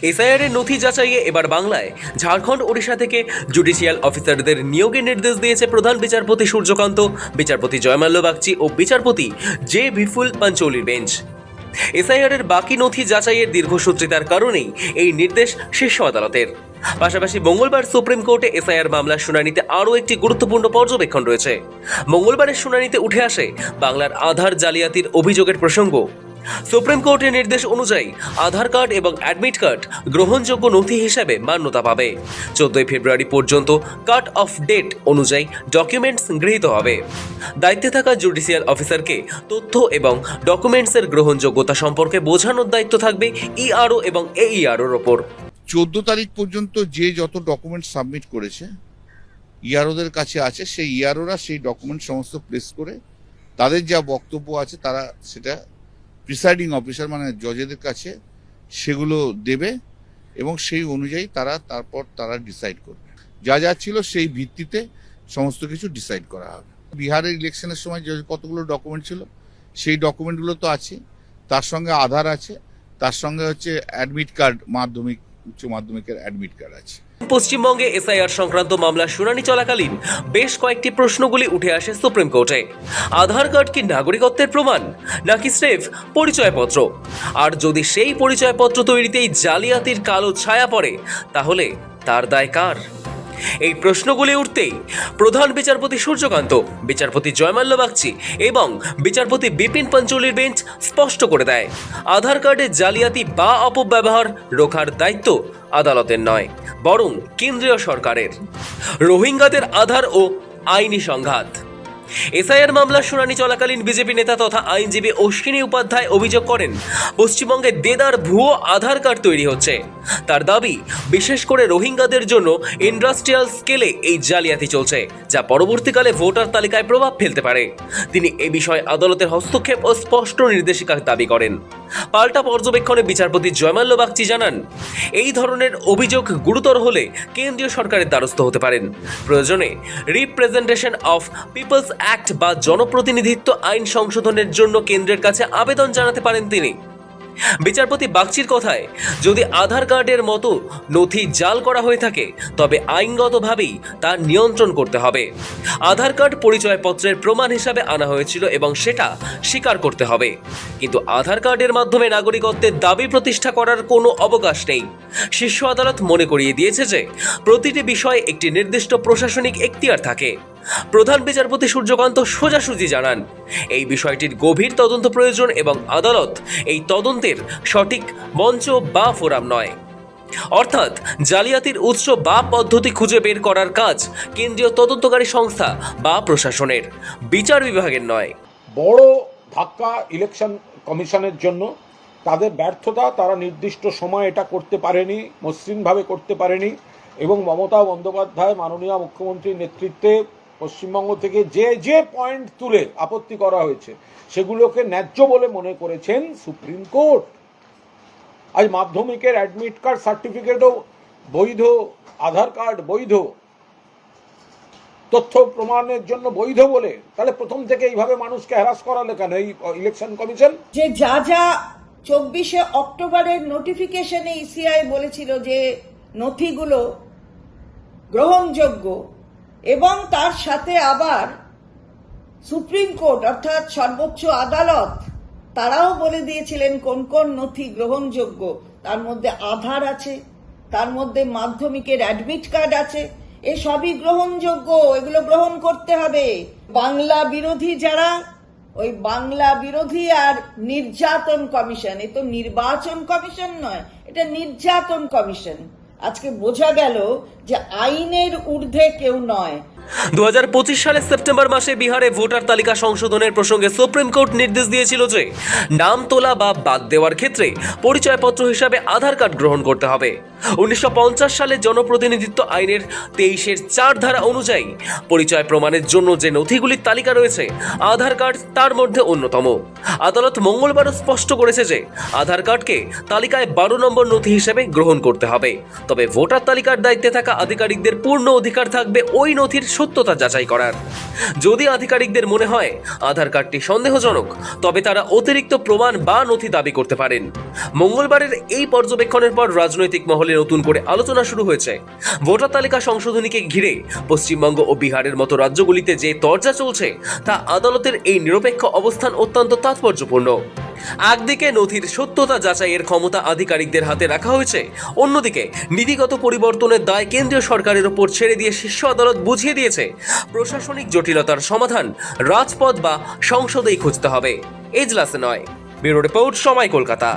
SIR এর নথি যাচাইয়ে এবার বাংলায় ঝাড়খণ্ড ওড়িশা থেকে জুডিশিয়াল অফিসারদের নিয়োগের নির্দেশ দিয়েছে প্রধান বিচারপতি সূর্যকান্ত, বিচারপতি জয়মাল্য বাগচি ও বিচারপতি জে ভিফুল পাঞ্চৌলির বেঞ্চ। এসআইআর এর বাকি নথি যাচাইয়ের দীর্ঘসূত্রিতার কারণেই এই নির্দেশ শীর্ষ আদালতের। পাশাপাশি মঙ্গলবার সুপ্রিম কোর্টে এসআইআর মামলার শুনানিতে আরও একটি গুরুত্বপূর্ণ পর্যবেক্ষণ রয়েছে। মঙ্গলবারের শুনানিতে উঠে আসে বাংলার আধার জালিয়াতির অভিযোগের প্রসঙ্গ। সুপ্রিম কোর্টের নির্দেশ অনুযায়ী আধার কার্ড এবং অ্যাডমিট কার্ড গ্রহণযোগ্য নথি হিসেবে মান্যতা পাবে। 14 ফেব্রুয়ারি পর্যন্ত কাট অফ ডেট অনুযায়ী ডকুমেন্টস গৃহীত হবে। দায়িত্বে থাকা জুডিশিয়াল অফিসারকে তথ্য এবং ডকুমেন্টসের গ্রহণযোগ্যতা সম্পর্কে বোঝানোর দায়িত্ব থাকবে ইআরও এবং এইআরওর ওপর। 14 তারিখ পর্যন্ত যে যত ডকুমেন্ট সাবমিট করেছে ইআরওদের কাছে আছে, সেই ইআরওরা সেই ডকুমেন্ট সমস্ত প্লেস করে তাদের যা বক্তব্য আছে তারা সেটা প্রিসাইডিং অফিসার মানে জজেদের কাছে সেগুলো দেবে এবং সেই অনুযায়ী তারপর তারা ডিসাইড করবে। যা যা ছিল সেই ভিত্তিতে সমস্ত কিছু ডিসাইড করা হবে। বিহারের ইলেকশনের সময় যে কতগুলো ডকুমেন্ট ছিল সেই ডকুমেন্টগুলো তো আছে, তার সঙ্গে আধার আছে, তার সঙ্গে হচ্ছে অ্যাডমিট কার্ড, মাধ্যমিক উচ্চ মাধ্যমিকের অ্যাডমিট কার্ড আছে। পশ্চিমবঙ্গে এসআইআর সংক্রান্ত মামলার শুনানি চলাকালীন বেশ কয়েকটি প্রশ্নগুলি উঠে আসে সুপ্রিম কোর্টে। আধার কার্ড কি নাগরিকত্বের প্রমাণ নাকি স্রেফ পরিচয়পত্র? আর যদি সেই পরিচয়পত্র তৈরিতেই জালিয়াতির কালো ছায়া পড়ে তাহলে তার দায় কার? এই প্রশ্নগুলি উঠতেই প্রধান বিচারপতি সূর্যকান্ত, বিচারপতি জয়মাল্য বাগচি এবং বিচারপতি বিপিন পাঞ্চৌলির বেঞ্চ স্পষ্ট করে দেয়, আধার কার্ডের জালিয়াতি বা অপব্যবহার রোখার দায়িত্ব আদালতের নয়, বরং কেন্দ্রীয় সরকারের। রোহিঙ্গাদের আধার ও আইনি সংঘাত। এসআইআর মামলার শুনানি চলাকালীন বিজেপি নেতা তথা আইনজীবী অশ্বিনী উপাধ্যায় অভিযোগ করেন, পশ্চিমবঙ্গে দেদার ভুয়ো আধার কার্ড তৈরি হচ্ছে। তার দাবি, বিশেষ করে রোহিঙ্গাদের জন্য ইন্ডাস্ট্রিয়াল স্কেলে এই জালিয়াতি চলছে, যা পরবর্তীকালে ভোটার তালিকায় প্রভাব ফেলতে পারে। তিনি এ বিষয়ে আদালতের হস্তক্ষেপ ও স্পষ্ট নির্দেশিকা দাবি করেন। পাল্টা পর্যবেক্ষণে বিচারপতি জয়মাল্য বাগচি জানান, এই ধরনের অভিযোগ গুরুতর হলে কেন্দ্রীয় সরকারের দ্বারস্থ হতে পারেন। প্রয়োজনে রিপ্রেজেন্টেশন অফ পিপলস অ্যাক্ট বা জনপ্রতিনিধিত্ব আইন সংশোধনের জন্য কেন্দ্রের কাছে আবেদন জানাতে পারেন তিনি। বিচারপতি বাগচির কথায়, যদি আধার কার্ডের মতো নথি জাল করা হয়ে থাকে তবে আইনগতভাবেই তা নিয়ন্ত্রণ করতে হবে। আধার কার্ড পরিচয়পত্রের প্রমাণ হিসাবে আনা হয়েছিল এবং সেটা স্বীকার করতে হবে, কিন্তু আধার কার্ডের মাধ্যমে নাগরিকত্বের দাবি প্রতিষ্ঠা করার কোনো অবকাশ নেই। শীর্ষ আদালত মনে করিয়ে দিয়েছে যে প্রতিটি বিষয়ে একটি নির্দিষ্ট প্রশাসনিক এখতিয়ার থাকে। প্রধান বিচারপতি সূর্যকান্ত সোজাসুজি জানান, এই বিষয়টির গভীর তদন্ত প্রয়োজন এবং আদালত এই তদন্তের সঠিক মঞ্চ বা ফোরাম নয়। অর্থাৎ জালিয়াতির উৎস বা পদ্ধতি খুঁজে বের করার কাজ কেন্দ্রীয় তদন্তকারী সংস্থা বা প্রশাসনের, বিচার বিভাগের নয়। বড় ধাক্কা ইলেকশন কমিশনের জন্য। তাদের ব্যর্থতা, তারা নির্দিষ্ট সময় এটা করতে পারেনি, মসৃণভাবে করতে পারেনি এবং মমতা বন্দ্যোপাধ্যায় মাননীয় মুখ্যমন্ত্রীর নেতৃত্বে পশ্চিমবঙ্গ থেকে যে পয়েন্ট তুলে আপত্তি করা হয়েছে সেগুলোকে ন্যায্য বলে মনে করেছেন সুপ্রিম কোর্ট। আজ মাধ্যমিকের অ্যাডমিট কার্ড সার্টিফিকেটও বৈধ, আধার কার্ড বৈধ, তথ্য প্রমাণের জন্য বৈধ বলে, তাহলে প্রথম থেকে এইভাবে মানুষকে হ্যারাস করালে কেন এই ইলেকশন কমিশন? যে যা 24শে অক্টোবরের নোটিফিকেশনে ইসিআই বলেছিল যে নথিগুলো গ্রহণযোগ্য, এবং তার সাথে আবার সুপ্রিম কোর্ট অর্থাৎ সর্বোচ্চ আদালত তারাও বলে দিয়েছিলেন কোন কোন নথি গ্রহণযোগ্য। তার মধ্যে আধার আছে, তার মধ্যে মাধ্যমিকের অ্যাডমিট কার্ড আছে। এসবই গ্রহণযোগ্য, এগুলো গ্রহণ করতে হবে। বাংলা বিরোধী যারা, ওই বাংলা বিরোধী আর নির্যাতন কমিশন, এ তো নির্বাচন কমিশন নয়, এটা নির্যাতন কমিশন। আজকে বোঝা গেল যে আইনের ঊর্ধ্বে কেউ নয়। 2025 সালের সেপ্টেম্বর মাসে বিহারে ভোটার তালিকা সংশোধনের প্রসঙ্গে সুপ্রিম কোর্ট নির্দেশ দিয়েছিল যে নাম তোলা বা বাদ দেওয়ার ক্ষেত্রে পরিচয়পত্র হিসাবে আধার কার্ড গ্রহণ করতে হবে। 1950 সালে জনপ্রতিনিধিত্ব আইনের 23-এর 4 ধারা অনুযায়ী পরিচয় প্রমাণের জন্য যে নথিগুলির তালিকা রয়েছে আধার কার্ড তার মধ্যে অন্যতম। আদালত মঙ্গলবারও স্পষ্ট করেছে যে আধার কার্ডকে তালিকায় 12 নম্বর নথি হিসেবে গ্রহণ করতে হবে, তবে ভোটার তালিকার দায়িত্বে থাকা আধিকারিকদের পূর্ণ অধিকার থাকবে ওই নথির সত্যতা যাচাই করার। যদি আধিকারিকদের মনে হয় আধার কার্ডটি সন্দেহজনক, তবে তারা অতিরিক্ত প্রমাণ বা নথি দাবি করতে পারেন। মঙ্গলবারের এই পর্যবেক্ষণের পর রাজনৈতিক মহলে নতুন করে আলোচনা শুরু হয়েছে। ভোটার তালিকা সংশোধনীকে ঘিরে পশ্চিমবঙ্গ ও বিহারের মতো রাজ্যগুলিতে যে তরজা চলছে তা আদালতের এই নিরপেক্ষ অবস্থান অত্যন্ত তাৎপর্যপূর্ণ। একদিকে নথির সত্যতা যাচাইয়ের ক্ষমতা আধিকারিকদের হাতে রাখা হয়েছে, অন্যদিকে নীতিগত পরিবর্তনের দায় কেন্দ্রীয় সরকারের ওপর ছেড়ে দিয়ে শীর্ষ আদালত বুঝিয়ে দিয়েছে প্রশাসনিক জটিলতার সমাধান রাজপথ বা সংসদেই খুঁজতে হবে, এজলাসে নয়। ব্যুরো রিপোর্ট, সময়, কলকাতা।